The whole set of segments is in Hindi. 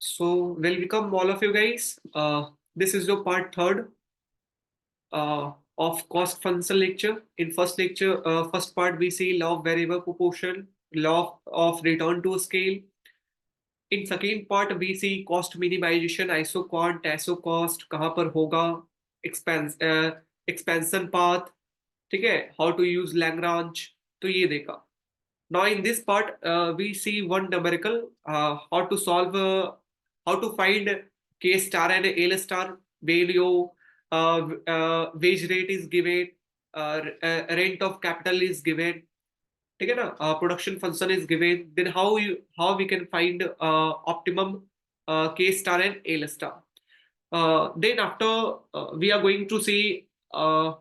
So, welcome all of you guys. This is your part third of cost function lecture. In first lecture, first part we see law of variable proportion, law of return to scale. In second part we see cost minimization, isoquant, isocost, कहाँ पर होगा, expansion path, ठीक है, how to use Lagrange, तो ये देखा. Now in this part, we see one numerical, how to solve, how to find K star and L star value, wage rate is given, rent of capital is given, ठीक है ना, production function is given, then how we can find optimum K star and L star. Then after we are going to see uh,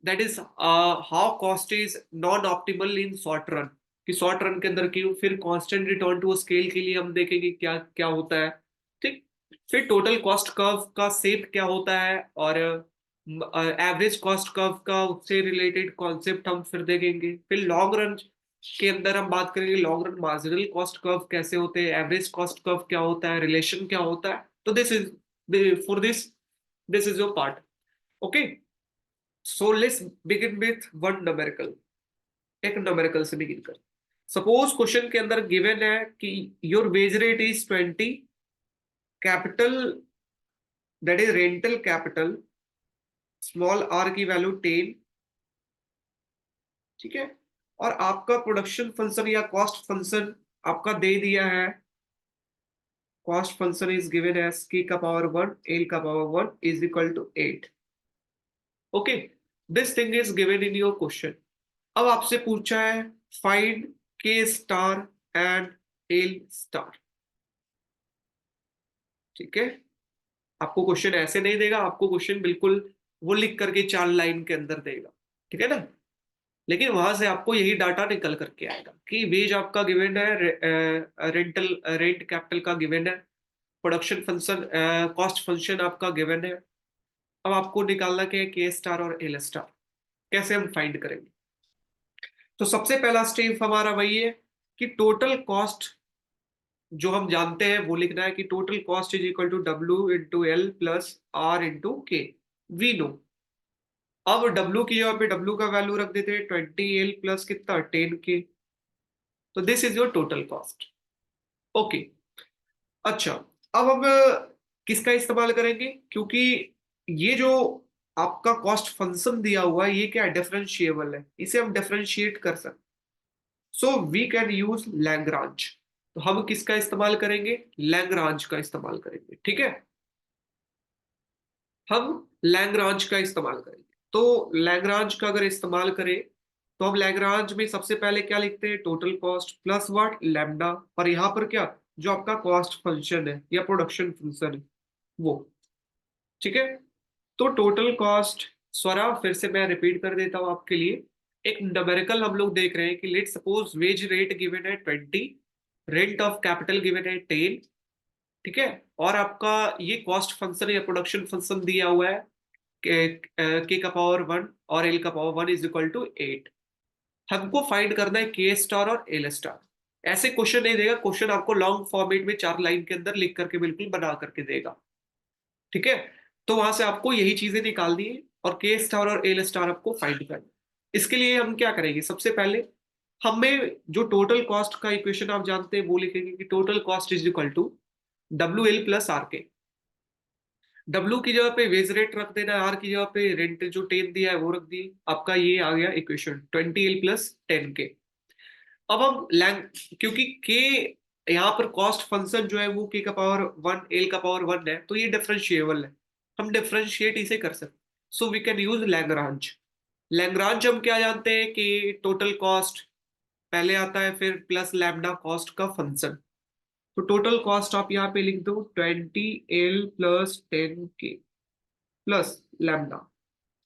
that is how cost is non optimal in short run, कि शॉर्ट रन के अंदर क्यों, फिर कांस्टेंट रिटर्न टू स्केल के लिए हम देखेंगे क्या क्या होता है, ठीक. फिर टोटल कॉस्ट कर्व का शेप क्या होता है, और एवरेज कॉस्ट कर्व का उससे रिलेटेड कॉन्सेप्ट हम फिर देखेंगे. फिर लॉन्ग रन के अंदर हम बात करेंगे long run marginal cost curve कैसे होते हैं, एवरेज कॉस्ट कर्व क्या होता है, रिलेशन क्या होता है. तो this is for this is your part. Okay, so let's begin with one numerical. एक न्यूमेरिकल से बिगिन कर. सपोज क्वेश्चन के अंदर गिवन है कि your wage rate is 20, capital that is rental capital small r की वैल्यू 10, ठीक है, और आपका प्रोडक्शन फंक्शन या कॉस्ट फंक्शन आपका दे दिया है. Cost function is given as k का पावर 1 l का power 1 is equal to 8. Okay, this thing is given in your question. अब आपसे पूछा है find k star and l star. ठीक है, आपको क्वेश्चन ऐसे नहीं देगा, आपको क्वेश्चन बिल्कुल वो लिख करके 4 लाइन के अंदर देगा, ठीक है ना. लेकिन वहां से आपको यही डाटा निकल करके आएगा कि वेज आपका गिवन है, रेंट कैपिटल का गिवन है, प्रोडक्शन फंक्शन कॉस्ट फंक्शन आपका गिवन है. अब आपको निकालना क्या है, के स्टार और एल स्टार. कैसे हम फाइंड करेंगे? तो सबसे पहला स्टेप हमारा वही है कि टोटल कॉस्ट जो हम जानते हैं वो लिखना है कि total cost is equal to W into L plus R into K. We know. अब W की जगह पे W का वैल्यू रख देते हैं 20L प्लस कितना 10K. तो this is your total cost. Okay, अच्छा, अब हम किसका इस्तेमाल करेंगे, क्योंकि ये जो आपका कॉस्ट फंक्शन दिया हुआ है ये क्या है, डिफरेंशिएबल है, इसे हम डिफरेंशिएट कर सकते. So we can use Lagrange. तो हम किसका इस्तेमाल करेंगे, लैग्रांज का इस्तेमाल करेंगे, ठीक है. हम लैग्रांज का इस्तेमाल करेंगे. तो लैग्रांज का अगर इस्तेमाल करें तो हम लैग्रांज में सबसे पहले क्या लिखते हैं, total cost plus what, lambda. और यहाँ पर क्या, जो आपका कॉस्ट फंक्शन है या प्रोडक्शन फंक्शन है वो, ठीक है. तो टोटल कॉस्ट, स्वरा फिर से मैं रिपीट कर देता हूँ आपके लिए. एक न्यूमेरिकल हम लोग देख रहे हैं कि let suppose wage rate given है 20, रेंट ऑफ कैपिटल गिवन है 10, ठीक है, और आपका ये कॉस्ट फंक्शन या प्रोडक्शन फंक्शन दिया हुआ है के का पावर 1 और एल का पावर 1 इज इक्वल टू 8. हमको फाइंड करना है के स्टार और एल स्टार. ऐसे क्वेश्चन नहीं देगा, क्वेश्चन आपको लॉन्ग फॉर्मेट में 4 लाइन के अंदर लिख करके बिल्कुल बना करके देगा, ठीक है. तो वहां से आपको यही चीजें निकालनी है और के स्टार और एल स्टार आपको फाइंड करना है. इसके लिए हम क्या करेंगे, सबसे पहले हमें जो टोटल कॉस्ट का इक्वेशन आप जानते हैं वो लिखेंगे कि total cost is equal to W L plus R K. W की जगह पे वेज रेट रख देना, आर की जगह पे रेंट जो 10 दिया है वो रख दी. आपका ये आ गया इक्वेशन 20L प्लस 10K. अब हम लैंग, क्योंकि के यहाँ पर कॉस्ट फंक्शन जो है वो के का पावर 1 एल का पावर 1 है, तो ये डिफरेंशिएबल है, हम डिफरेंशिएट इसे कर सकते. So we can use Lagrange. Lagrange हम क्या जानते हैं कि टोटल कॉस्ट पहले आता है, फिर प्लस लैम्डा कॉस्ट का फंक्शन. तो टोटल कॉस्ट आप यहाँ पे लिख दो 20L plus 10K plus lambda.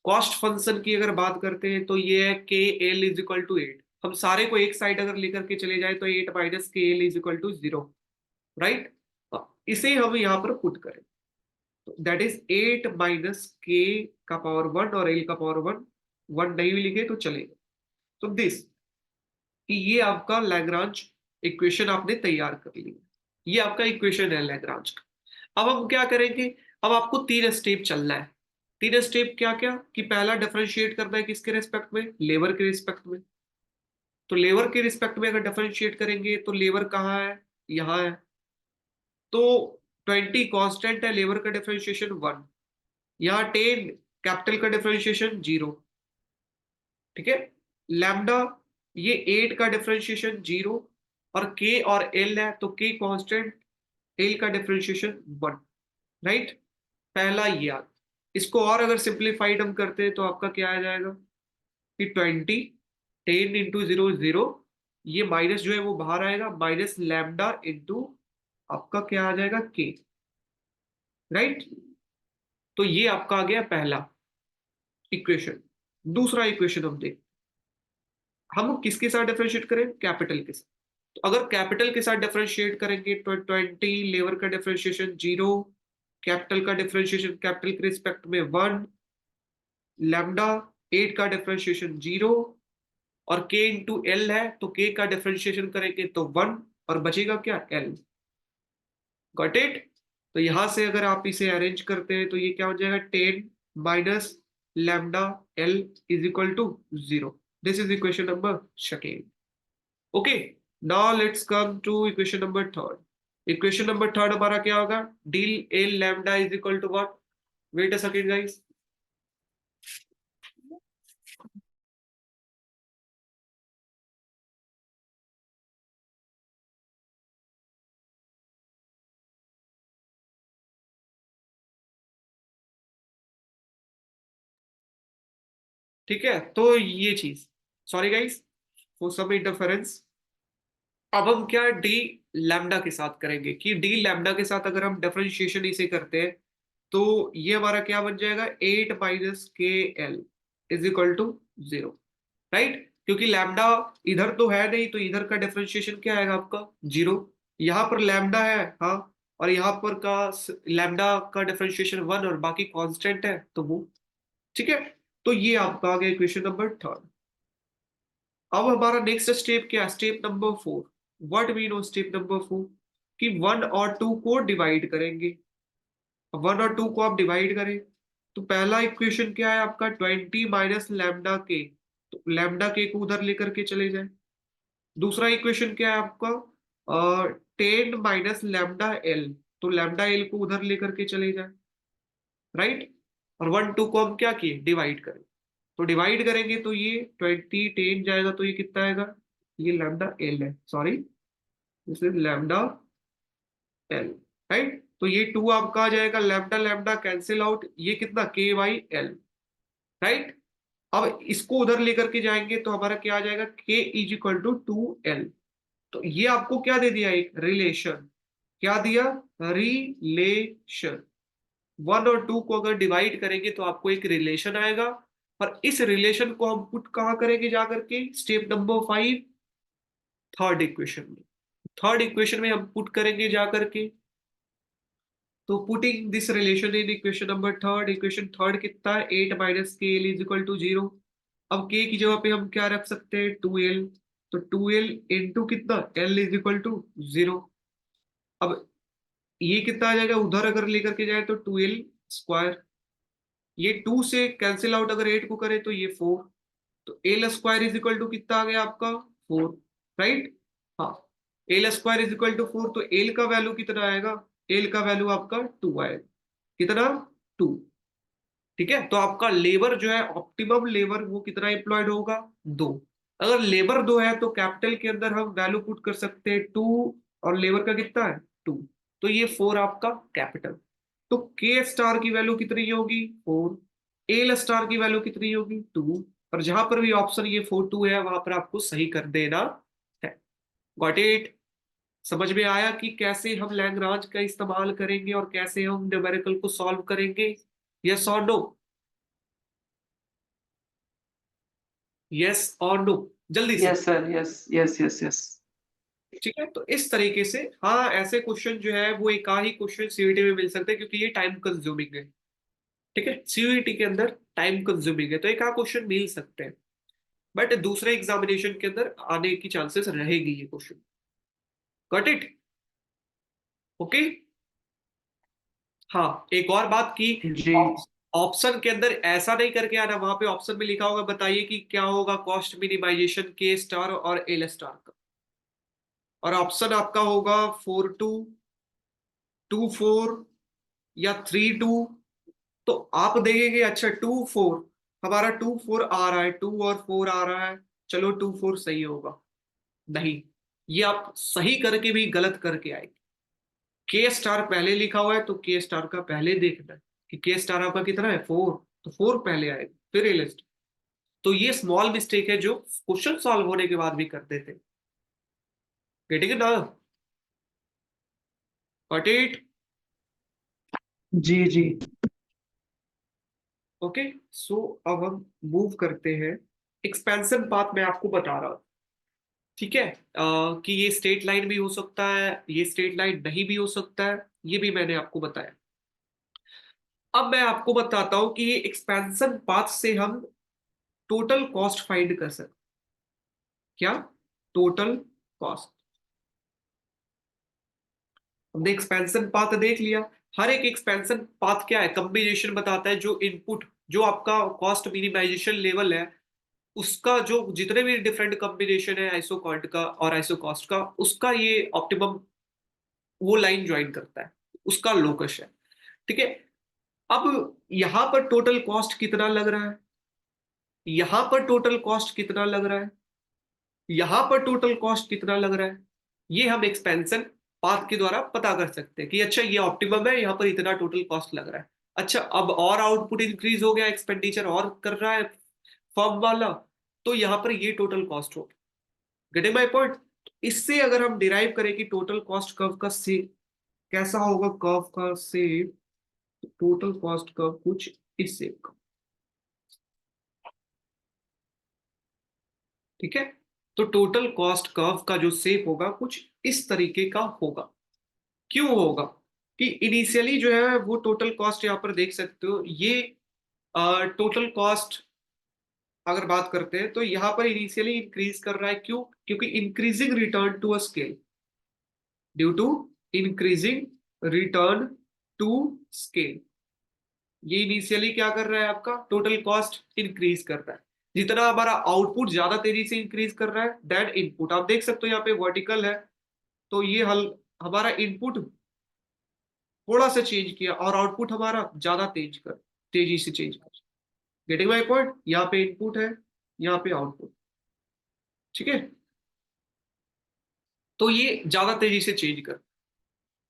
Cost function की अगर बात करते हैं तो ये है के एल इज इक्वल टू 8. हम सारे को एक साइड अगर लेकर के चले जाए तो 8 minus K L is equal to 0, right. इसे हम यहाँ पर पुट करें तो दैट इज 8 माइनस के का पावर 1 और एल का पावर 1. 1 नहीं भी लिखे तो चलेगा. तो दिस, कि ये आपका लैग्रांज इक्वेशन आपने तैयार कर लिया. ये आपका इक्वेशन है लैग्रांज का। अब हम क्या करेंगे, अब आपको 3 स्टेप चलना है। 3 स्टेप क्या क्या, कि पहला डिफरेंशिएट करना है किसके रिस्पेक्ट में, लेबर के रिस्पेक्ट में। तो लेबर के रिस्पेक्ट में अगर डिफरेंशिएट करेंगे तो लेबर कहाँ है, यहाँ है। तो 20 कांस्टेंट है, लेबर का डिफरेंशिएशन 1, यहाँ 10 कैपिटल का डिफरेंशिएशन 0। ठीक है, लैम्डा ये 8 का डिफरेंशिएशन 0, और के और एल है तो के कांस्टेंट, एल का डिफरेंशिएशन 1। राइट, पहला ये याद। इसको और अगर सिंप्लीफाइड हम करते हैं तो आपका क्या आ जाएगा कि 20, 10 × 0 0, ये माइनस जो है वो बाहर आएगा, माइनस लैम्डा इंटू आपका क्या आ जाएगा के। राइट, तो ये आपका आ गया पहला इक्वेशन। दूसरा इक्वेशन हम किसके साथ डिफरेंशिएट करें, कैपिटल के साथ। तो अगर कैपिटल के साथ डिफरेंशिएट करेंगे तो 20, लेबर का डिफरेंशिएशन 0, कैपिटल का डिफरेंशिएशन कैपिटल के रिस्पेक्ट में 1, लैम्डा 8 का डिफरेंशिएशन 0, और के इंटू एल है तो के का डिफरेंशिएशन करेंगे तो 1, और बचेगा क्या, एल। Got it. तो यहां से अगर आप इसे अरेंज करते हैं तो ये क्या हो जाएगा, 10 minus lambda L is equal to 0। This is equation number second. Okay, now let's come to equation number third. Equation number third हमारा क्या होगा, D L lambda is equal to what, wait a second guys. ठीक है, तो ये चीज, sorry guys for some interference. अब हम क्या डी लैम्डा के साथ करेंगे, कि डी लैम्डा के साथ अगर हम डिफरेंशिएशन इसे करते हैं तो ये हमारा क्या बन जाएगा, 8 minus K L is equal to 0। Right, क्योंकि लैम्डा इधर तो है नहीं, तो इधर का डिफरेंशिएशन क्या आएगा आपका, 0। यहाँ पर लैम्डा है, हाँ, और यहाँ पर का लैम्डा का डिफरेंशिएशन 1, और बाकी कांस्टेंट है तो वो। ठीक है, तो ये आपका आ गया इक्वेशन नंबर थर्ड। अब हमारा नेक्स्ट स्टेप क्या है, step number 4। What mean of step number 4, कि 1 और 2 को डिवाइड करेंगे। 1 और 2 को आप डिवाइड करें तो पहला इक्वेशन क्या है आपका, 20 माइनस लैम्डा के, तो लैम्डा के को उधर लेकर के चले जाए। दूसरा इक्वेशन क्या है आपका, 10 माइनस लैम्डा एल, तो लैम्डा एल को उधर लेकर के चले जाए। राइट, और 1 2 को हम क्या किए, डिवाइड करें। तो डिवाइड करेंगे तो ये 20 10 जाएगा तो ये कितना आएगा, ये लैम्डा एल है, sorry this is lambda L. Right, तो ये 2 आपका आ जाएगा, लैम्डा लैम्डा कैंसिल आउट, ये कितना के बाई एल। राइट, अब इसको उधर लेकर के जाएंगे तो हमारा क्या आ जाएगा, के इज इक्वल टू 2 एल। तो ये आपको क्या दे दिया, एक रिलेशन। क्या दिया, रिलेशन। 1 और 2 को अगर डिवाइड करेंगे तो आपको एक रिलेशन आएगा, और इस रिलेशन को हम पुट कहाँ करेंगे जाकर के, स्टेप नंबर 5, थर्ड इक्वेशन में। थर्ड इक्वेशन में हम पुट करेंगे जाकर के, तो putting this relation in equation number third, equation third कितना है, 8 minus K L is equal to 0। अब के की जगह पे हम क्या रख सकते हैं, 2l। तो 2l इंटू कितना, l इज इक्वल टू 0। अब ये कितना आ जाएगा, उधर अगर लेकर के जाए तो 2l स्क्वायर, ये 2 से कैंसिल आउट अगर 8 को करे तो ये 4। तो L square is equal to कितना आ गया आपका, 4। राइट, हाँ, L square is equal to 4, तो एल का वैल्यू कितना आएगा, एल का वैल्यू आपका 2 आएगा। कितना, 2। ठीक है, तो आपका लेबर जो है, ऑप्टिमम लेबर वो कितना एम्प्लॉयड होगा, 2। अगर लेबर 2 है तो कैपिटल के अंदर हम वैल्यू पुट कर सकते हैं 2, और लेबर का कितना है, 2। तो ये 4 आपका कैपिटल। तो के स्टार की वैल्यू कितनी होगी, 4। एल स्टार की वैल्यू कितनी होगी, 2। और जहां पर भी ऑप्शन ये 4 2 है वहां पर आपको सही कर देना है। Got it. समझ में आया कि कैसे हम लैग्रांज का इस्तेमाल करेंगे और कैसे हम न्यूमेरिकल को सॉल्व करेंगे, यस और नो, यस और नो, जल्दी से। Yes sir, yes yes yes yes. ठीक है, तो इस तरीके से, हाँ, ऐसे क्वेश्चन जो है वो एक आध ही क्वेश्चन सीयूईटी में मिल सकते हैं क्योंकि ये टाइम कंज्यूमिंग है। ठीक है, सीयूईटी के अंदर टाइम कंज्यूमिंग है तो एक आध क्वेश्चन मिल सकते हैं, बट दूसरे एग्जामिनेशन के अंदर आने की चांसेस रहेगी ये क्वेश्चन। Got it. ओके। हाँ, एक और बात की जी ऑप्शन के अंदर ऐसा नहीं करके आना, वहां पे ऑप्शन में लिखा होगा बताइए कि क्या होगा कॉस्ट मिनिमाइजेशन के स्टार और एल स्टार का, और ऑप्शन आपका होगा 4-2, 2-4 या 3-2। तो आप देखेंगे अच्छा 2-4, हमारा 2-4 आ रहा है, 2 और 4 आ रहा है, चलो 2-4 सही होगा। नहीं, ये आप सही करके भी गलत करके आएंगे। के स्टार पहले लिखा हुआ है तो के स्टार का पहले देखना है कि के स्टार आपका कितना है 4, तो 4 पहले आएगा फिर एल। तो ये स्मॉल मिस्टेक है जो क्वेश्चन सॉल्व होने के बाद भी कर देते। गेटिंग इट ना? Got it? जी जी। ओके। सो अब हम मूव करते हैं। एक्सपेंशन पाथ मैं आपको बता रहा हूँ, ठीक है? कि ये स्ट्रेट लाइन भी हो सकता है, ये स्ट्रेट लाइन नहीं भी हो सकता है, ये भी मैंने आपको बताया। अब मैं आपको बताता हूं कि ये एक्सपेंशन पाथ से हम टोटल कॉस्ट फाइंड कर सकते। क्या? Total cost. हमने एक्सपेंशन पाथ देख लिया। हर एक एक्सपेंशन पाथ क्या है, कम्बिनेशन बताता है जो इनपुट, जो आपका कॉस्ट मिनिमाइजेशन लेवल है, उसका जो जितने भी डिफरेंट कॉम्बिनेशन है आइसो क्वांट का और आइसो कॉस्ट का, उसका ये ऑप्टिमम वो लाइन ज्वाइन करता है, उसका लोकस है। ठीक है। अब यहां पर टोटल कॉस्ट कितना लग रहा है, यहां पर टोटल कॉस्ट कितना लग रहा है, यहां पर टोटल कॉस्ट कितना लग रहा है, ये हम एक्सपेंशन पाथ के द्वारा पता कर सकते हैं कि अच्छा ये ऑप्टिमम है, यहां पर इतना टोटल कॉस्ट लग रहा है। अच्छा, अब और आउटपुट इंक्रीज हो गया, एक्सपेंडिचर और कर रहा है फर्म वाला, तो यहां पर ये टोटल कॉस्ट हो। Getting my point? इससे अगर हम डिराइव करें कि टोटल कॉस्ट कर्व का से कैसा होगा, कर्व का से टोटल कॉस्ट कर्व कुछ इस शेप का। ठीक है। तो टोटल कॉस्ट कर्व का जो शेप होगा कुछ इस तरीके का होगा। क्यों होगा? कि इनिशियली जो है वो टोटल कॉस्ट यहां पर देख सकते हो, ये टोटल कॉस्ट अगर बात करते हैं तो यहां पर इनिशियली इंक्रीज कर रहा है। क्यों? क्योंकि increasing return to a scale, due to increasing return to scale, ये इनिशियली क्या कर रहा है, आपका टोटल कॉस्ट इंक्रीज कर रहा है। जितना हमारा आउटपुट ज्यादा तेजी से इंक्रीज कर रहा है दैट इनपुट, आप देख सकते हो यहाँ पे वर्टिकल है, तो ये हल हमारा इनपुट थोड़ा सा चेंज किया और आउटपुट हमारा ज्यादा तेजी से चेंज कर। Getting my point? यहाँ पे इनपुट है, यहाँ पे आउटपुट। ठीक है। तो ये ज्यादा तेजी से चेंज कर,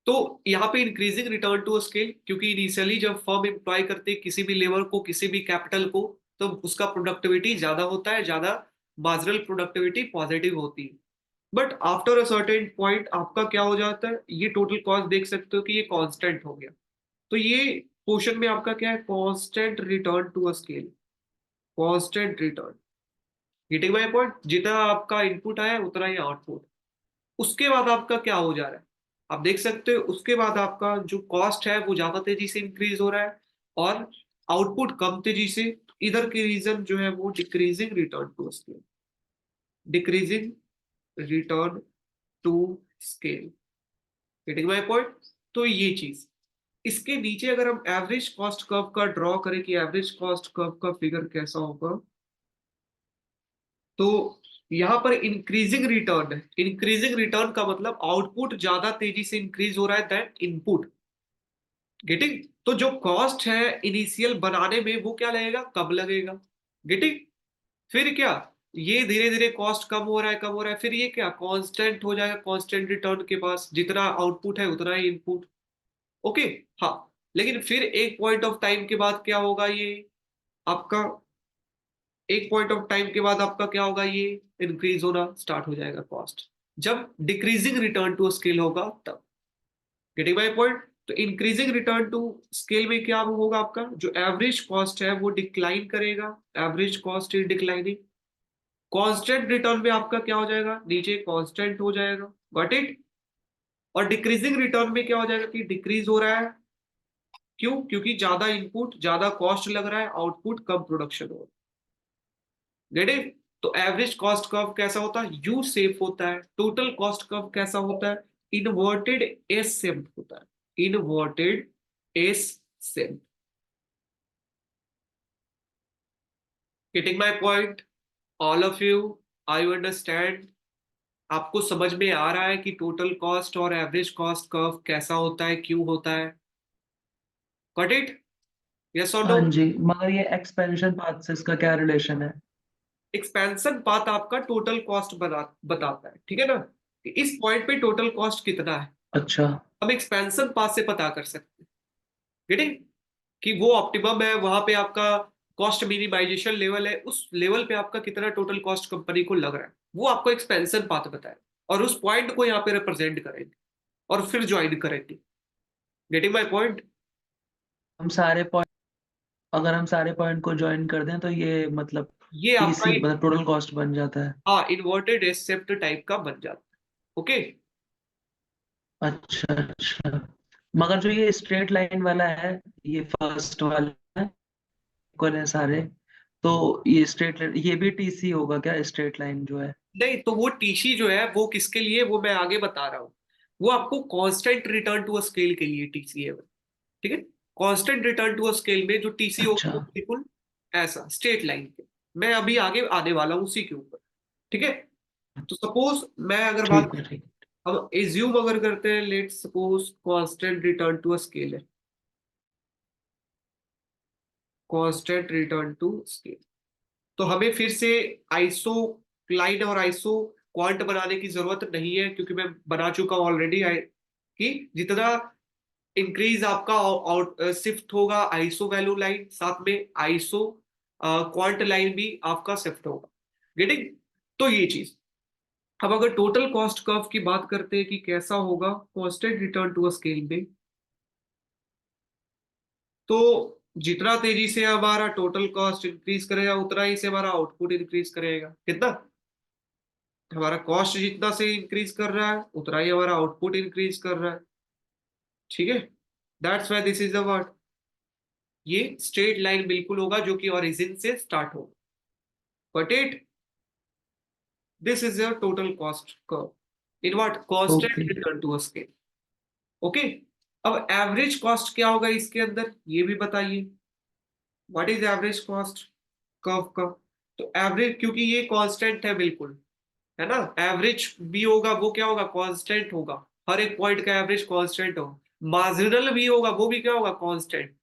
तो यहाँ पे इंक्रीजिंग रिटर्न टू स्केल, क्योंकि इनिशियली जब फर्म एम्प्लॉय करते हैं किसी भी लेबर को, किसी भी कैपिटल को, तो उसका प्रोडक्टिविटी ज्यादा होता है, ज्यादा मार्जिनल प्रोडक्टिविटी पॉजिटिव होती है। But after a certain point आपका क्या हो जाता है, ये टोटल कॉस्ट देख सकते हो कि ये कांस्टेंट हो गया। तो ये पोर्शन में आपका क्या है, constant return to a scale, constant return. Getting my point? जितना आपका इनपुट आया उतना ही आउटपुट। उसके बाद आपका क्या हो जा रहा है, आप देख सकते हो उसके बाद आपका जो कॉस्ट है वो ज्यादा तेजी से इंक्रीज हो रहा है और आउटपुट कम तेजी से। इधर की रीजन जो है वो decreasing return to scale, decreasing return to scale. Getting my point? तो ये चीज, इसके नीचे अगर हम एवरेज कॉस्ट कर्व का ड्रॉ करें कि एवरेज कॉस्ट कर्व का फिगर कैसा होगा, तो यहां पर इंक्रीजिंग रिटर्न है। इंक्रीजिंग रिटर्न का मतलब आउटपुट ज्यादा तेजी से इंक्रीज हो रहा है दैन इनपुट। गेटिंग? तो जो कॉस्ट है इनिशियल बनाने में वो क्या लगेगा, कम लगेगा। गेटिंग? फिर क्या, ये धीरे धीरे कॉस्ट कम हो रहा है, कम हो रहा है, फिर ये क्या कांस्टेंट हो जाएगा, कांस्टेंट रिटर्न के पास जितना आउटपुट है उतना ही इनपुट। ओके। हाँ, लेकिन फिर एक पॉइंट ऑफ टाइम के बाद क्या होगा, ये आपका एक पॉइंट ऑफ टाइम के बाद आपका क्या होगा, ये इंक्रीज होना स्टार्ट हो जाएगा कॉस्ट, जब डिक्रीजिंग रिटर्न टू स्केल होगा तब। Getting my point? तो इंक्रीजिंग रिटर्न टू स्केल में क्या होगा, आपका जो एवरेज कॉस्ट है वो डिक्लाइन करेगा, average cost is declining. Constant return में आपका क्या हो जाएगा, नीचे कांस्टेंट हो जाएगा। Got it? और डिक्रीजिंग रिटर्न में क्या हो जाएगा कि डिक्रीज हो रहा है। क्यों? क्योंकि ज्यादा इनपुट ज्यादा कॉस्ट लग रहा है, आउटपुट कम प्रोडक्शन हो रहा है। Get it? तो एवरेज कॉस्ट कर्व कैसा होता है, यू शेप होता है। टोटल कॉस्ट कर्व कैसा होता है, इन्वर्टेड एस शेप होता है, inverted S shape. Getting my point all of you? I you understand? आपको समझ में आ रहा है कि टोटल कॉस्ट और एवरेज कॉस्ट कर्व कैसा होता है, क्यों होता है? Got it? यस और नो? हाँ जी, मगर ये एक्सपेंशन पाथ से इसका क्या रिलेशन है? एक्सपेंशन पाथ आपका टोटल कॉस्ट बताता है, ठीक है ना, कि इस पॉइंट पे टोटल कॉस्ट कितना है। अच्छा। हम एक्सपेंशन पाथ से पता कर सकते हैं, गेटिंग, कि वो ऑप्टिमम है, वहां पे आपका कॉस्ट मिनिमाइजेशन लेवल है, उस लेवल पे आपका कितना टोटल कॉस्ट कंपनी को लग रहा है, वो आपको एक्सपेंशन पाथ बताए, और उस पॉइंट को यहाँ पे रिप्रेजेंट करेंगे और फिर ज्वाइन करेंगे। Getting my point? हम सारे पॉइंट अगर हम सारे पॉइंट को ज्वाइन कर दें तो ये मतलब ये आपका टीसी मतलब टोटल कॉस्ट बन जाता है। हाँ इन्वर्टेड एसेप्ट टाइप का बन जाता है। ओके। अच्छा अच्छा। मगर जो ये स्ट्रेट लाइन वाला है, ये फर्स्ट वाला है, इक्वल है सारे, तो ये स्ट्रेट लाइन ये भी टीसी होगा क्या, स्ट्रेट लाइन जो है? नहीं, तो वो टीसी जो है वो किसके लिए, वो मैं आगे बता रहा हूँ। वो आपको constant return to a scale के लिए टीसी है, ठीक है। Constant return to a scale में जो टीसी होगा अच्छा। वो बिल्कुल ऐसा स्ट्रेट लाइन पे। मैं अभी आगे आने वाला हूँ उसी के ऊपर, ठीक है। तो सपोज मैं अगर बात, ठीक है ठीक। हम एज्यूम अगर करते हैं, let suppose constant return to a scale है, कांस्टेंट रिटर्न टू स्केल, तो हमें फिर से आइसो क्लाइन और आइसो क्वांट बनाने की जरूरत नहीं है, क्योंकि मैं बना चुका हूं ऑलरेडी, कि जितना इंक्रीज आपका आउट शिफ्ट होगा आइसो वैल्यू लाइन, साथ में आइसो क्वांट लाइन भी आपका शिफ्ट होगा। गेटिंग? तो ये चीज, अब अगर टोटल कॉस्ट कर्व की बात करते हैं कि कैसा होगा constant return to a scale में, तो जितना तेजी से हमारा टोटल कॉस्ट इंक्रीज करेगा उतना ही से हमारा आउटपुट इंक्रीज करेगा। कितना? हमारा कॉस्ट जितना से इंक्रीज कर रहा है उतना ही हमारा आउटपुट इंक्रीज कर रहा है, ठीक है। That's why this is the word. ये स्ट्रेट लाइन बिल्कुल होगा जो कि ओरिजिन से स्टार्ट होगा, but it this is your total cost curve in what okay. Constant return to a scale. Okay. अब एवरेज कॉस्ट क्या होगा इसके अंदर, ये भी बताइए। What is average cost curve का? तो एवरेज, क्योंकि ये कांस्टेंट है बिल्कुल, है ना, एवरेज भी होगा वो क्या होगा, कांस्टेंट होगा, हर एक पॉइंट का एवरेज कांस्टेंट होगा। मार्जिनल भी होगा, वो भी क्या होगा, कांस्टेंट।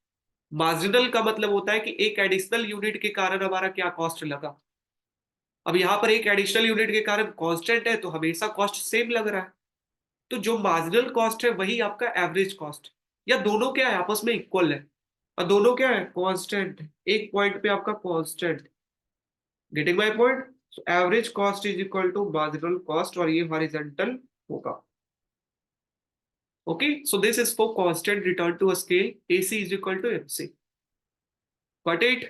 मार्जिनल का मतलब होता है कि एक एडिशनल यूनिट के कारण हमारा क्या कॉस्ट लगा। अब यहाँ पर एक एडिशनल यूनिट के कारण कांस्टेंट है तो हमेशा कॉस्ट सेम लग रहा है। तो जो मार्जिनल कॉस्ट है वही आपका एवरेज कॉस्ट, या दोनों क्या है, आपस में इक्वल है, और दोनों क्या है, कांस्टेंट, एक पॉइंट पे आपका constant. Getting my point? So average cost is equal to marginal cost, और ये हॉरिजॉन्टल होगा। Okay, so this is for constant return to a scale. AC is equal to MC. Got it?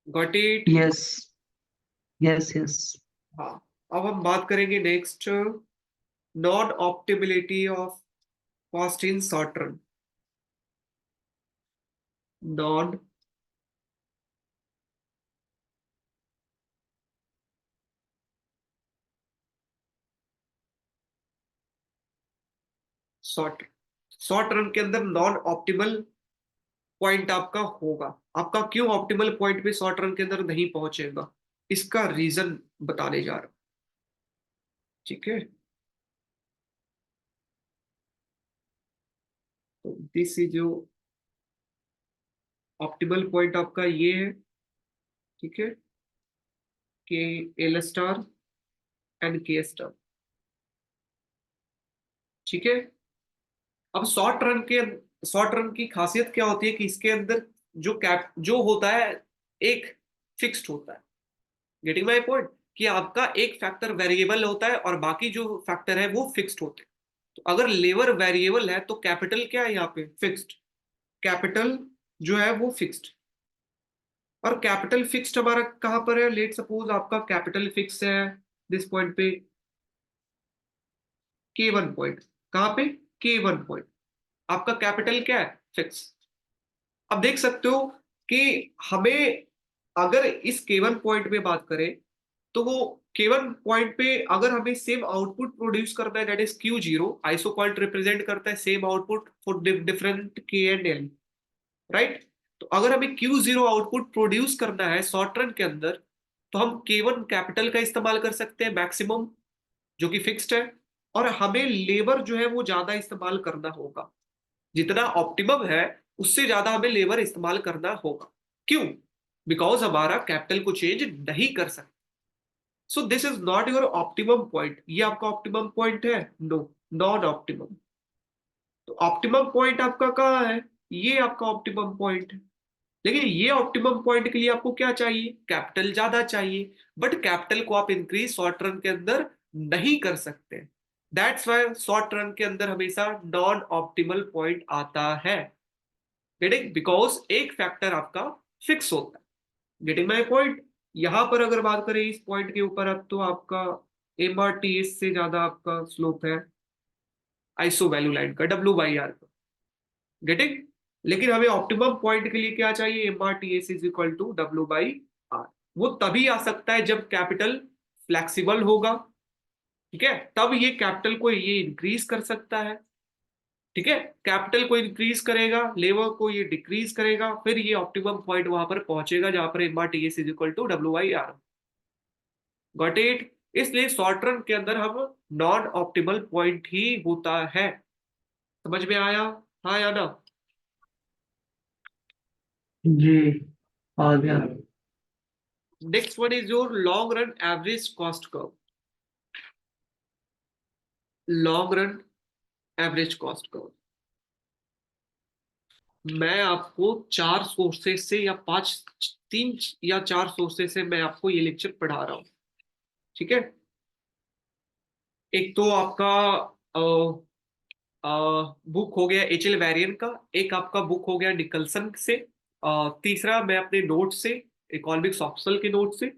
Got it? Yes yes yes. हाँ। अब हम बात करेंगे next, non optimality of cost in short run. Non short short run के अंदर नॉन ऑप्टिमल पॉइंट आपका होगा। आपका क्यों ऑप्टिमल पॉइंट पे शॉर्ट रन के अंदर नहीं पहुंचेगा, इसका रीजन बताने जा रहा हूं, ठीक है। तो दिस इज जो ऑप्टिमल पॉइंट आपका ये है, ठीक है, के एल स्टार एंड के स्टार, ठीक है। अब शॉर्ट रन की खासियत क्या होती है कि इसके अंदर जो कैप जो होता है एक फिक्स्ड होता है। Getting my point? कि आपका एक फैक्टर वेरिएबल होता है और बाकी जो फैक्टर है वो फिक्स्ड होते हैं। तो अगर लेबर वेरिएबल है तो कैपिटल क्या है यहाँ पे, फिक्स्ड। कैपिटल जो है वो फिक्स्ड, और कैपिटल फिक्स्ड हमारा कहाँ पर है, लेट सपोज आपका कैपिटल फिक्स है दिस पॉइंट पे, K1 पॉइंट। कहाँ पे, K1 पॉइंट, आपका कैपिटल क्या है, फिक्स। अब देख सकते हो कि हमें अगर इस K1 पॉइंट पे बात करें तो वो K1 पॉइंट पे अगर हमें सेम आउटपुट प्रोड्यूस करना है, that is Q0, iso point represent करता है same output for different K and L, right. तो अगर हमें Q0 आउटपुट प्रोड्यूस करना है शॉर्ट रन के अंदर, तो हम K1 कैपिटल का इस्तेमाल कर सकते हैं मैक्सिमम, जो कि फिक्स्ड है। और हमें लेबर जो है वो ज्यादा इस्तेमाल करना होगा, जितना ऑप्टिमम है उससे ज्यादा हमें लेबर इस्तेमाल करना होगा। क्यों? बिकॉज हमारा कैपिटल को चेंज नहीं कर सकते। So this is not your optimum point. ये आपका ऑप्टिमम पॉइंट है? No, non optimum. तो ऑप्टिमम पॉइंट आपका कहाँ है? ये आपका ऑप्टिमम पॉइंट है। लेकिन ये ऑप्टिमम पॉइंट के लिए आपको क्या चाहिए? कैपिटल ज्यादा चाहिए। बट कैपिटल को आप इंक्रीज शॉर्ट रन के अंदर नहीं कर सकते। दैट्स वाई शॉर्ट रन के अंदर हमेशा नॉन ऑप्टिमल पॉइंट आता है। गेटिंग? बिकॉज एक फैक्टर आपका फिक्स होता है। Getting my point? यहां पर अगर बात करें इस पॉइंट के ऊपर, अब तो आपका MRTS से ज्यादा आपका स्लोप है आइसो वैल्यू लाइन का, W/R का। गेटिंग? लेकिन हमें ऑप्टिमम पॉइंट के लिए क्या चाहिए? MRTS is equal to W/R। वो तभी आ सकता है जब कैपिटल फ्लेक्सिबल होगा, ठीक है, तब ये कैपिटल को ये इंक्रीज कर सकता है, ठीक है। कैपिटल को इंक्रीज करेगा, लेबर को ये डिक्रीज करेगा, फिर ये ऑप्टिमम पॉइंट वहां पर पहुंचेगा जहां पर MRTS is equal to W/R। Got it? इसलिए शॉर्ट रन के अंदर हम नॉन ऑप्टिमल पॉइंट ही होता है। समझ में आया? हाँ या ना? जी आ गया। Next one is your long run average cost curve. Long run average cost curve, मैं आपको चार सोर्सेज से या पांच, तीन या चार सोर्सेज से मैं आपको ये लेक्चर पढ़ा रहा हूँ, ठीक है। एक तो आपका बुक हो गया HL वेरियन का, एक आपका बुक हो गया निकलसन से, तीसरा मैं अपने नोट से, इकोनॉमिक्स ऑप्शनल के नोट से,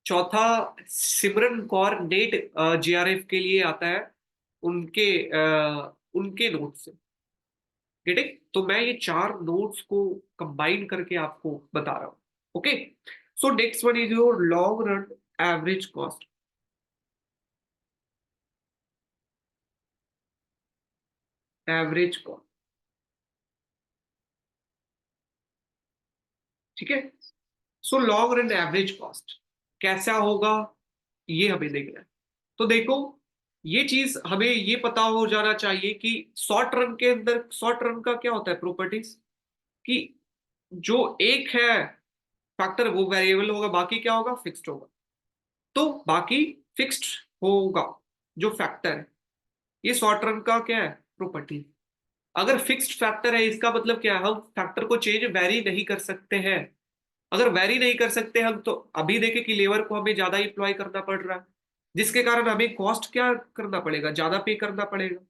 चौथा सिमरन कौर नेट JRF के लिए आता है, उनके नोट से। गेटिंग? तो मैं ये चार नोट्स को कंबाइन करके आपको बता रहा हूँ। Okay, so next one is your long run average cost. Average cost, ठीक है। So long run average cost कैसा होगा, ये हमें देखना है। तो देखो, ये चीज हमें ये पता हो जाना चाहिए कि शॉर्ट रन के अंदर, शॉर्ट रन का क्या होता है प्रॉपर्टीज, कि जो एक है फैक्टर वो वेरिएबल होगा, बाकी क्या होगा? फिक्स्ड होगा। तो बाकी फिक्स्ड होगा जो फैक्टर है, ये शॉर्ट रन का क्या है? प्रॉपर्टी। अगर फिक्स्ड फैक्टर है इसका मतलब क्या है? हम फैक्टर को चेंज वेरी नहीं कर सकते हैं। अगर वेरी नहीं कर सकते हम, तो अभी देखें कि लेबर को हमें ज्यादा इंप्लॉय करना पड़ रहा है, जिसके कारण हमें कॉस्ट क्या करना पड़ेगा? ज्यादा पे करना पड़ेगा,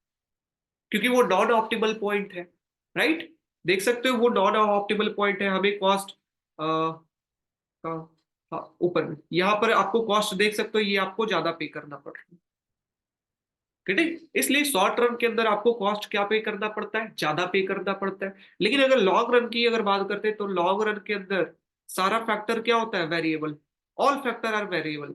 क्योंकि वो नॉन ऑप्टिमल पॉइंट है, राइट। देख सकते हो वो नॉन ऑप्टिमल पॉइंट है, हमें कॉस्ट का, हाँ ऊपर में यहाँ पर आपको कॉस्ट देख सकते हो, ये आपको ज्यादा पे करना पड़ रहा है, ठीक। इसलिए शॉर्ट रन के अंदर आपको कॉस्ट क्या पे करना पड़ता है? ज्यादा पे करना पड़ता है। लेकिन अगर लॉन्ग रन की अगर बात करते हैं, तो लॉन्ग रन के अंदर सारा फैक्टर क्या होता है? Variable. All factor are variable.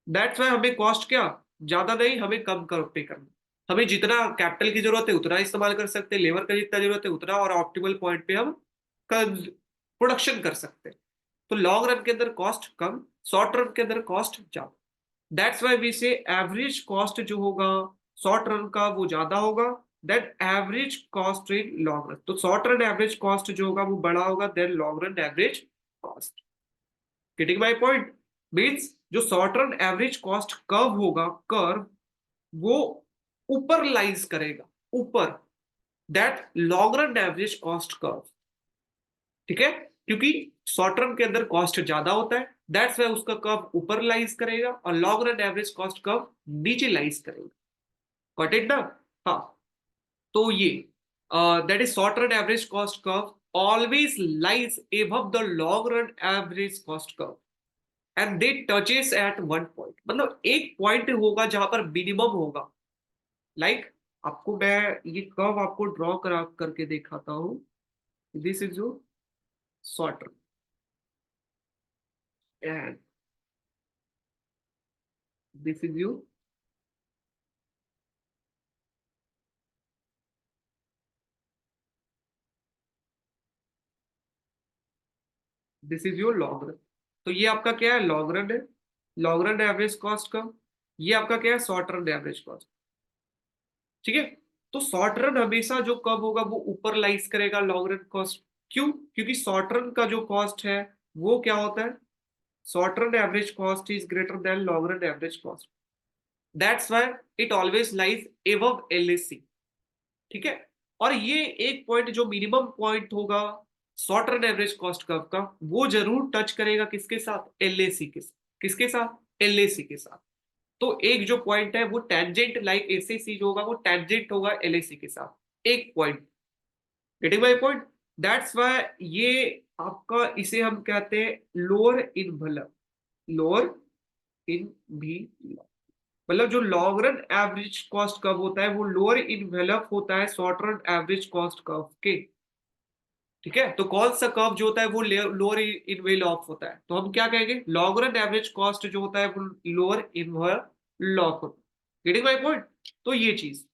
That's why हमें कॉस्ट क्या, ज्यादा नहीं, हमें कम कर पे करना। हमें जितना कैपिटल की जरूरत है उतना इस्तेमाल कर सकते हैं, लेबर का जितना जरूरत है उतना, और ऑप्टिमल पॉइंट पे हम प्रोडक्शन कर सकते हैं। तो लॉन्ग रन के अंदर कॉस्ट कम, शॉर्ट रन के अंदर कॉस्ट ज्यादा। That's why we say average cost जो होगा शॉर्ट रन का वो ज्यादा होगा that average cost in long run. तो शॉर्ट रन एवरेज कॉस्ट जो होगा वो बड़ा होगा then long run average cost. Getting my point? Means जो short run average cost curve होगा, कर्व, वो ऊपर लाइज करेगा, ऊपर, that long run average cost curve, ठीक है। क्योंकि शॉर्ट रन के अंदर कॉस्ट ज्यादा होता है, दैट्स वाई उसका कर्व ऊपर लाइज करेगा, और long run average cost curve नीचे लाइज करेगा। गॉट इट ना? हाँ। तो ये that is short run average cost curve always lies above the long run average cost curve, and they touches at one point. मतलब एक पॉइंट होगा जहां पर मिनिमम होगा, लाइक आपको मैं ये कर्व आपको ड्रॉ करा करके दिखाता हूँ। This is your short run, this is you this is your log run. तो ये आपका क्या है, लॉग रन है, लॉग रन एवरेज कॉस्ट का। ये आपका क्या है, शॉर्ट रन एवरेज कॉस्ट। ठीक है। तो शॉर्ट रन हमेशा जो कब होगा वो ऊपर लाइज करेगा लॉन्ग रन कॉस्ट। क्यों? क्योंकि शॉर्ट रन का जो कॉस्ट है वो क्या होता है, short run average cost is greater than long run average cost. That's why it always lies above LAC. ठीक है। और ये एक पॉइंट जो मिनिमम पॉइंट होगा short run average cost curve का, वो जरूर टच करेगा किसके साथ, एलएसी के साथ। किसके साथ, एलएसी के साथ। तो एक जो पॉइंट है वो टेंजेंट लाइक एसएसी जो होगा वो टेंजेंट होगा एलएसी के साथ, एक point. Getting my point? That's why ये आपका, इसे हम कहते हैं लोअर इनवलप, लोअर इन भी, मतलब जो long run average cost curve होता है वो लोअर इनवेलप होता है short run average cost curve के। ठीक है। तो कौन सा कर्व जो होता है वो लोअर इनवेलप होता है, तो हम क्या कहेंगे, लॉन्ग रन एवरेज कॉस्ट जो होता है वो लोअर इनवेलप होता है। Getting my point? तो ये चीज,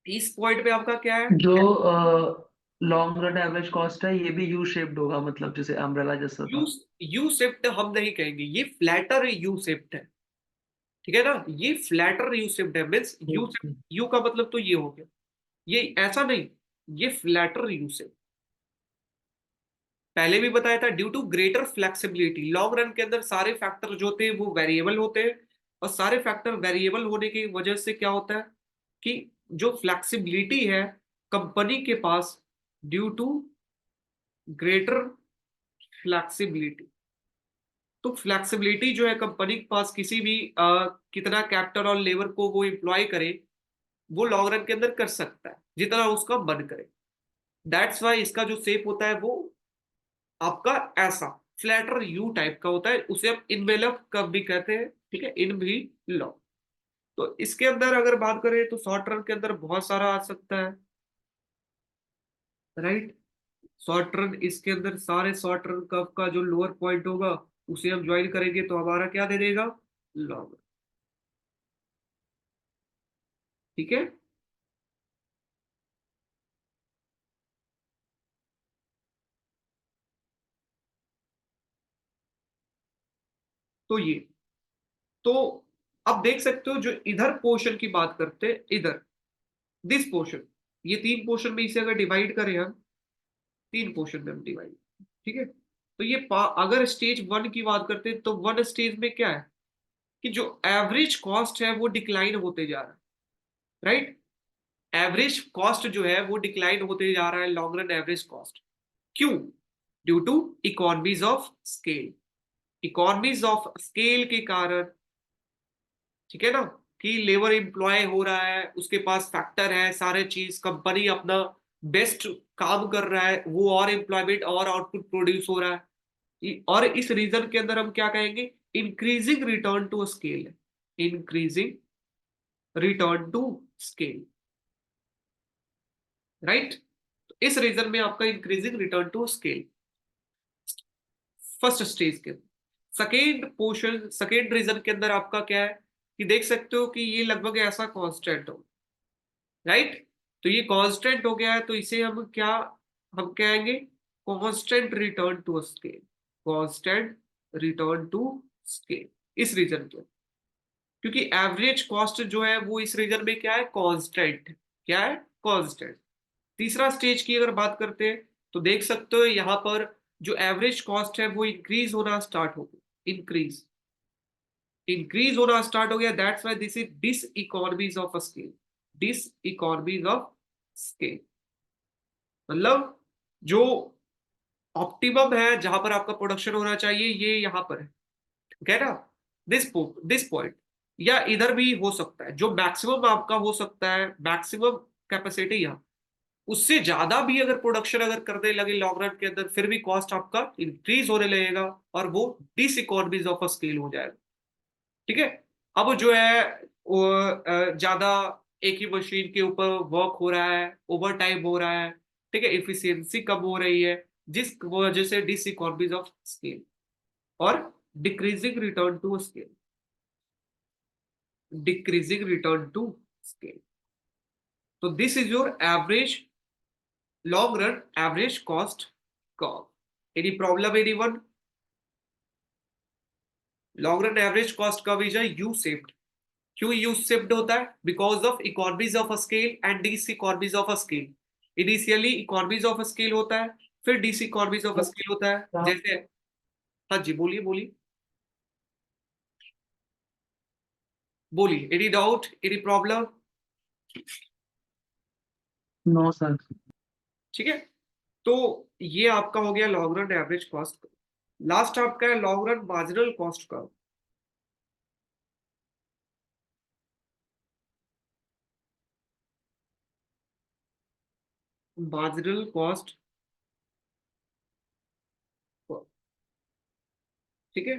इस पॉइंट पे आपका क्या है, जो लॉन्ग रन एवरेज कॉस्ट है ये भी यू शेप्ड होगा, मतलब जैसे अम्ब्रेला जैसा यू था। यू शेप्ड हम नहीं कहेंगे, ये फ्लैटर यू शेप्ड है। ठीक है ना, ये फ्लैटर यू शेप्ड है, मीन्स यू, ओके। यू का मतलब तो ये हो गया, ये ऐसा नहीं, ये फ्लैटर यू शेप। पहले भी बताया था, due to greater flexibility, long run के अंदर सारे फैक्टर जो होते हैं वो वेरिएबल होते हैं। और सारे फैक्टर वेरिएबल होने की वजह से क्या होता है कि जो फ्लेक्सिबिलिटी है कंपनी के पास, ड्यू टू ग्रेटर फ्लेक्सिबिलिटी, तो फ्लेक्सिबिलिटी जो है कंपनी के पास किसी भी कितना कैपिटल और लेबर को वो एम्प्लॉय करे, वो लॉन्ग रन के अंदर कर सकता है जितना उसका मन करे। दैट्स वाई इसका जो शेप होता है वो आपका ऐसा फ्लैटर यू टाइप का होता है, उसे हम इनवेलप कर्व भी कहते हैं। ठीक है, इन भी लॉ। तो इसके अंदर अगर बात करें तो शॉर्ट रन के अंदर बहुत सारा आ सकता है, राइट। शॉर्ट रन, इसके अंदर सारे शॉर्ट रन कर्व का जो लोअर पॉइंट होगा उसे हम ज्वाइन करेंगे तो हमारा क्या दे देगा, लॉन्ग। ठीक है। तो ये, तो अब देख सकते हो जो इधर पोर्शन की बात करते हैं, इधर दिस पोर्शन, ये तीन पोर्शन में इसे अगर डिवाइड करें हम, तीन पोर्शन में हम डिवाइड, ठीक है। तो ये अगर स्टेज वन की बात करते हैं तो वन स्टेज में क्या है कि जो एवरेज कॉस्ट है वो डिक्लाइन होते जा रहा है, राइट। एवरेज कॉस्ट जो है वो डिक्लाइन होते जा रहा है, लॉन्ग रन एवरेज कॉस्ट। क्यों? Due to economies of scale, economies of scale के कारण। ठीक है ना, कि लेबर एम्प्लॉय हो रहा है, उसके पास फैक्टर है, सारे चीज, कंपनी अपना बेस्ट काम कर रहा है, वो और एम्प्लॉयमेंट और आउटपुट प्रोड्यूस हो रहा है। और इस रीजन के अंदर हम क्या कहेंगे, increasing return to scale, increasing return to scale, right. इस रीजन में आपका increasing return to scale first stage के। सेकेंड पोर्शन, सेकेंड रीजन के अंदर आपका क्या है कि देख सकते हो कि ये लगभग ऐसा कांस्टेंट हो, राइट। तो ये कांस्टेंट हो गया है तो इसे हम क्या, हम कहेंगे constant return to scale, constant return to scale, इस रीजन के। क्योंकि एवरेज कॉस्ट जो है वो इस रीजन में क्या है, कांस्टेंट, क्या है, कांस्टेंट। तीसरा स्टेज की अगर बात करते हैं तो देख सकते हो यहाँ पर जो एवरेज कॉस्ट है वो इंक्रीज होना स्टार्ट हो गया, इंक्रीज, इंक्रीज होना स्टार्ट हो गया। That's why this is diseconomies of scale, diseconomies of scale, मतलब जो ऑप्टिमम है जहां पर आपका प्रोडक्शन होना चाहिए ये यहाँ पर है, ठीक है ना, दिस पॉइंट। या इधर भी हो सकता है, जो मैक्सिमम आपका हो सकता है, मैक्सिमम कैपेसिटी यहाँ, उससे ज्यादा भी अगर प्रोडक्शन अगर करने लगे लॉन्ग रन के अंदर, फिर भी कॉस्ट आपका इंक्रीज होने लगेगा और वो डिस इकोनॉमीज ऑफ स्केल हो जाएगा। ठीक है। अब जो है वो ज्यादा एक ही मशीन के ऊपर वर्क हो रहा है, ओवर टाइम हो रहा है, ठीक है, इफिशियंसी कम हो रही है, जिस वजह से डिस इकोनॉमीज ऑफ स्केल और decreasing return to scale. decreasing return to scale. So this is your average long run average cost curve. Any problem, anyone? Long run average cost curve is a U-shaped. क्यों यू शिफ्ट होता है? Because of economies of scale and diseconomies of scale. Initially economies of scale होता है, फिर डिस इकोनॉमीज ऑफ स्केल होता है. जैसे, हाँ जी बोलिए बोलिए बोलिए. Any doubt, any problem? No sir. ठीक है, तो ये आपका हो गया long run average cost. Last आपका है लॉन्ग रन मार्जिनल कॉस्ट का. मार्जिनल कॉस्ट, ठीक है.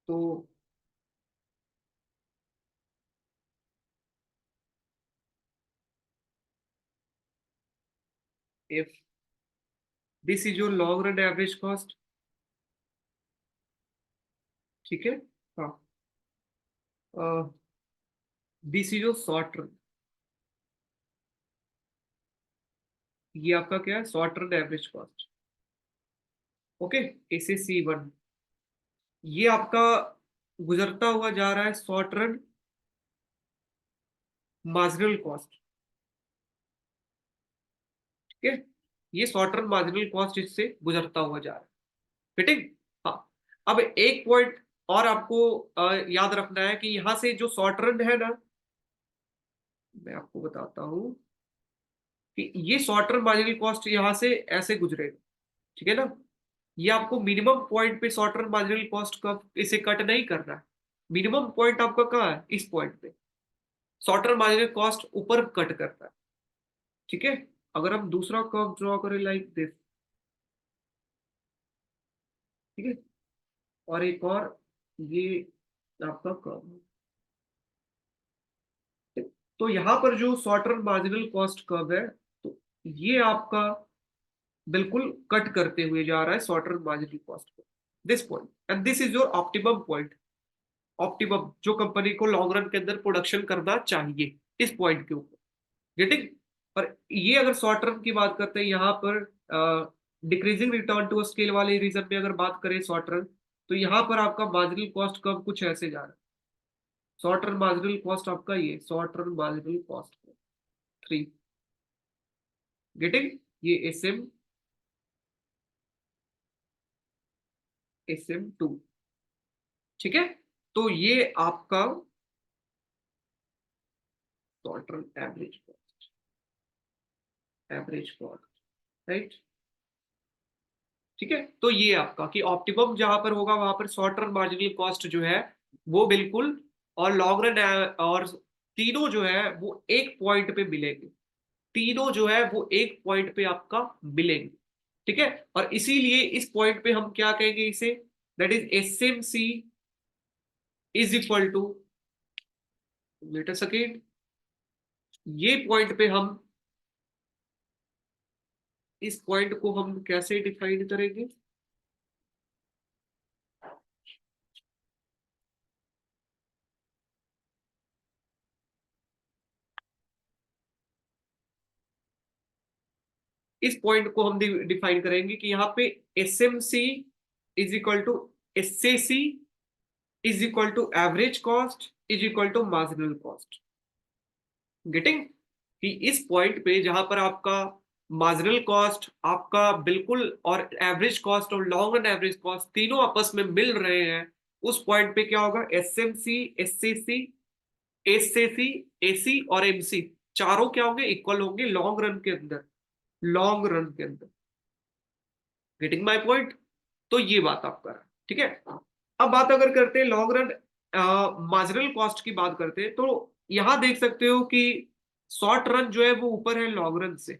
तो if this is your long run average cost, ठीक है. हाँ, this is your short run. ये आपका क्या है? Short run average cost. Okay, S C one. ये आपका गुजरता हुआ जा रहा है शॉर्ट रन मार्जिनल कॉस्ट. ठीक है, ये शॉर्ट रन मार्जिनल कॉस्ट इससे गुजरता हुआ जा रहा है. फिटिंग? हाँ. अब एक पॉइंट और आपको याद रखना है कि यहां से जो शॉर्ट रन है ना, मैं आपको बताता हूं कि ये शॉर्ट टर्म मार्जिनल कॉस्ट यहां से ऐसे गुजरेगा. ठीक है ना. ये आपको मिनिमम पॉइंट पे शॉर्ट टर्म मार्जिनल कॉस्ट का इसे कट नहीं करना है. मिनिमम पॉइंट आपका कहाँ है? इस पॉइंट पे शॉर्ट टर्म मार्जिनल कॉस्ट ऊपर कट करता है. ठीक है. अगर हम दूसरा कर्व ड्रॉ करें लाइक दिस, ठीक है, और एक और ये आपका कर्व, तो यहां पर जो short term marginal cost curve है, तो ये आपका बिल्कुल कट करते हुए जा रहा है शॉर्ट टर्म मार्जिनल कॉस्ट को. This point and this is your optimum point. Optimum जो कंपनी को लॉन्ग रन के अंदर प्रोडक्शन करना चाहिए, इस पॉइंट के ऊपर. गेटिंग? और ये अगर शॉर्ट टर्म की बात करते हैं यहाँ पर, डिक्रीजिंग रिटर्न टू स्केल वाले रीजन में अगर बात करें शॉर्ट टर्म, तो यहाँ पर आपका मार्जिनल कॉस्ट कब कुछ ऐसे जा रहा है. शॉर्ट टर्म मार्जिनल कॉस्ट आपका ये short term marginal cost 3. Getting? ये SM2. ठीक है, तो ये आपका short term average cost, right. ठीक है, तो ये आपका कि ऑप्टिमम जहां पर होगा वहां पर शॉर्ट टर्म मार्जिनल कॉस्ट जो है वो बिल्कुल, और लॉन्ग रन, और तीनों जो है वो एक पॉइंट पे मिलेंगे. तीनों जो है वो एक पॉइंट पे आपका मिलेंगे. ठीक है, और इसीलिए इस पॉइंट पे हम क्या कहेंगे इसे, that is SMC is equal to, wait a second, ये पॉइंट पे हम, इस पॉइंट को हम कैसे डिफाइन करेंगे? इस पॉइंट को हम डिफाइन करेंगे कि यहाँ पे SMC is equal to SCC is equal to average cost is equal to marginal cost. Getting? कि इस पॉइंट पे जहां पर आपका मार्जिनल कॉस्ट आपका बिल्कुल, और एवरेज कॉस्ट और लॉन्ग रन एवरेज कॉस्ट तीनों आपस में मिल रहे हैं, उस पॉइंट पे क्या होगा? SMC, SCC, SCC, AC और MC चारों क्या होंगे? इक्वल होंगे लॉन्ग रन के अंदर. लॉन्ग रन के अंदर. Getting my point? तो ये बात आप कर रहे हैं. ठीक है, अब बात अगर करते हैं लॉन्ग रन मार्जिनल कॉस्ट की बात करते हैं, तो यहां देख सकते हो कि शॉर्ट रन जो है वो ऊपर है लॉन्ग रन से.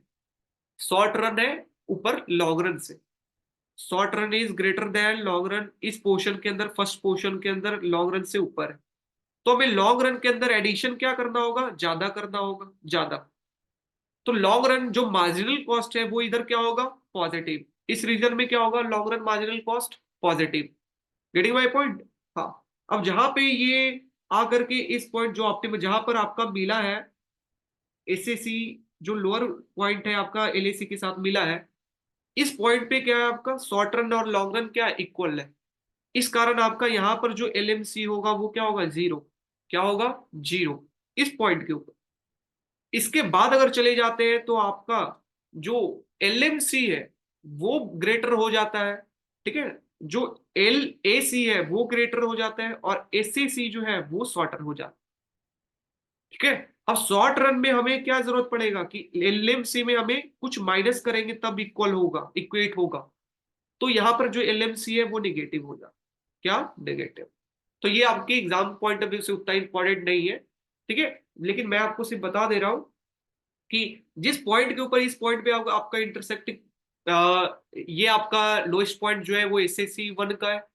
शॉर्ट रन है ऊपर लॉन्ग रन से. Short run is greater than long run. इस पोर्शन के अंदर, फर्स्ट पोर्शन के अंदर लॉन्ग रन से ऊपर है. तो हमें लॉन्ग रन के अंदर एडिशन क्या करना होगा? ज्यादा करना होगा, ज्यादा. तो लॉन्ग रन जो मार्जिनल कॉस्ट है वो इधर क्या होगा? पॉजिटिव. इस रीजन में क्या होगा? Long run marginal cost positive. Getting my point? हाँ. अब जहां पे ये आकर के इस पॉइंट जो ऑप्टिमम जहां पर आपका मिला है एसएसी, जो लोअर पॉइंट है आपका एलएसी के साथ मिला है, इस पॉइंट पे क्या है आपका शॉर्ट रन और लॉन्ग रन क्या इक्वल है। इस कारण आपका यहाँ पर जो एलएमसी होगा वो क्या होगा, जीरो। क्या होगा, जीरो, इस पॉइंट के ऊपर। इसके बाद अगर चले जाते हैं तो आपका जो एलएमसी है वो ग्रेटर हो जाता है, ठीक है। जो एल ए सी है वो ग्रेटर हो जाता है और एस सी जो है वो शॉर्टर हो जाता है, ठीक है। अब शॉर्ट रन में हमें क्या जरूरत पड़ेगा कि एलएमसी में हमें कुछ माइनस करेंगे तब इक्वल होगा, इक्वेट होगा। तो यहां पर जो एलएमसी है वो निगेटिव हो जाता, क्या, नेगेटिव। तो ये आपके एग्जाम पॉइंट ऑफ व्यू से उतना इंपॉर्टेंट नहीं है, ठीक है। लेकिन मैं आपको सिर्फ बता दे रहा हूं कि जिस पॉइंट के ऊपर इस पॉइंट पे आपका इंटरसेक्टिंग, ये आपका लोएस्ट पॉइंट जो है वो एसएससी 1 का है।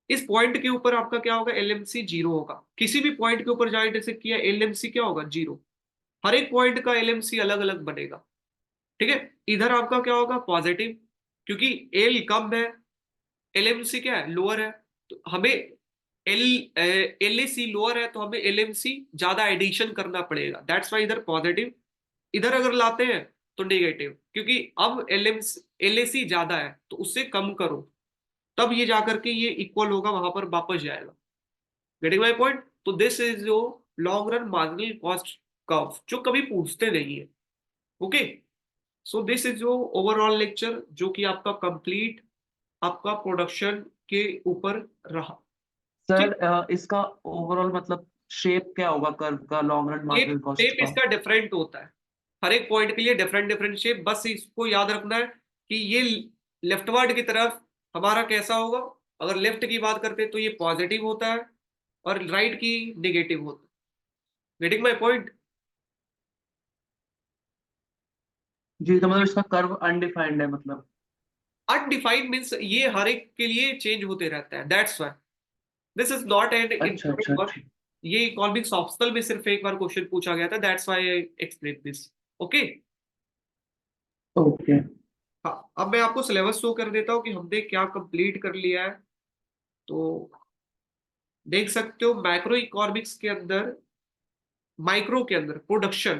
इस पॉइंट के ऊपर आपका क्या होगा, एलएमसी जीरो होगा। किसी भी पॉइंट के ऊपर जहां इंटरसेक्ट किया एलएमसी क्या होगा, जीरो। हर एक पॉइंट का एलएमसी अलग अलग बनेगा, ठीक है। इधर आपका क्या होगा, पॉजिटिव, क्योंकि एल कम है, एलएमसी क्या है, लोअर है। तो हमें एल एलएसी लोअर है तो हमें एलएमसी ज्यादा एडिशन करना पड़ेगा, दैट्स वाई इधर पॉजिटिव। इधर अगर लाते हैं तो नेगेटिव, क्योंकि अब एलएसी ज्यादा है तो उससे कम करो, तब ये जाकर के ये इक्वल होगा, वहां पर वापस जाएगा। Getting my point. तो दिस इज जो long run marginal cost curve, जो कभी पूछते नहीं है, ओके। सो दिस इज जो ओवरऑल लेक्चर जो कि आपका कंप्लीट आपका प्रोडक्शन के ऊपर रहा, ठीक। सर इसका ओवरऑल मतलब शेप क्या होगा कर्व का, long run shape marginal cost shape का? इसका डिफरेंट होता है, हर एक पॉइंट के लिए डिफरेंट डिफरेंट शेप। बस इसको याद रखना है कि ये लेफ्टवर्ड की तरफ हमारा कैसा होगा। अगर लेफ्ट की बात करते हैं तो ये पॉजिटिव होता है और राइट की नेगेटिव होता है। Getting my point. जी, तो मतलब इसका कर्व अनडिफाइंड है मतलब? अनडिफाइंड मीन्स ये हर एक के लिए चेंज होते रहता है, that's why this is not an अच्छा अच्छा इम्पोर्टेंट वर्क। अच्छा। ये इकोनॉमिक्स ऑप्शनल में सिर्फ एक बार क्वेश्चन पूछा गया था, that's why I explain this, okay. Okay. हाँ, अब मैं आपको सिलेबस शो कर देता हूँ कि हमने क्या कंप्लीट कर लिया है। तो देख सकते हो मैक्रो इकोनॉमिक्स के अंदर, माइक्रो के अंदर production,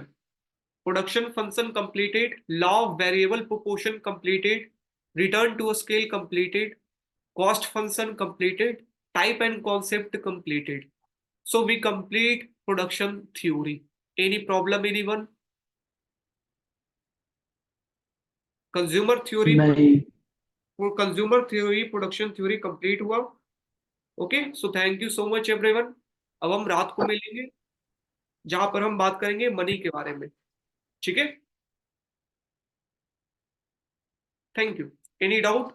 production function completed, law of variable proportion completed, return to scale completed, cost function completed, type and concept completed. So we complete production theory. Any problem, anyone? Consumer theory, नहीं। consumer theory, production theory complete हुआ, okay. So thank you so much everyone. अब हम रात को मिलेंगे जहां पर हम बात करेंगे मनी के बारे में, ठीक है। Thank you. Any doubt?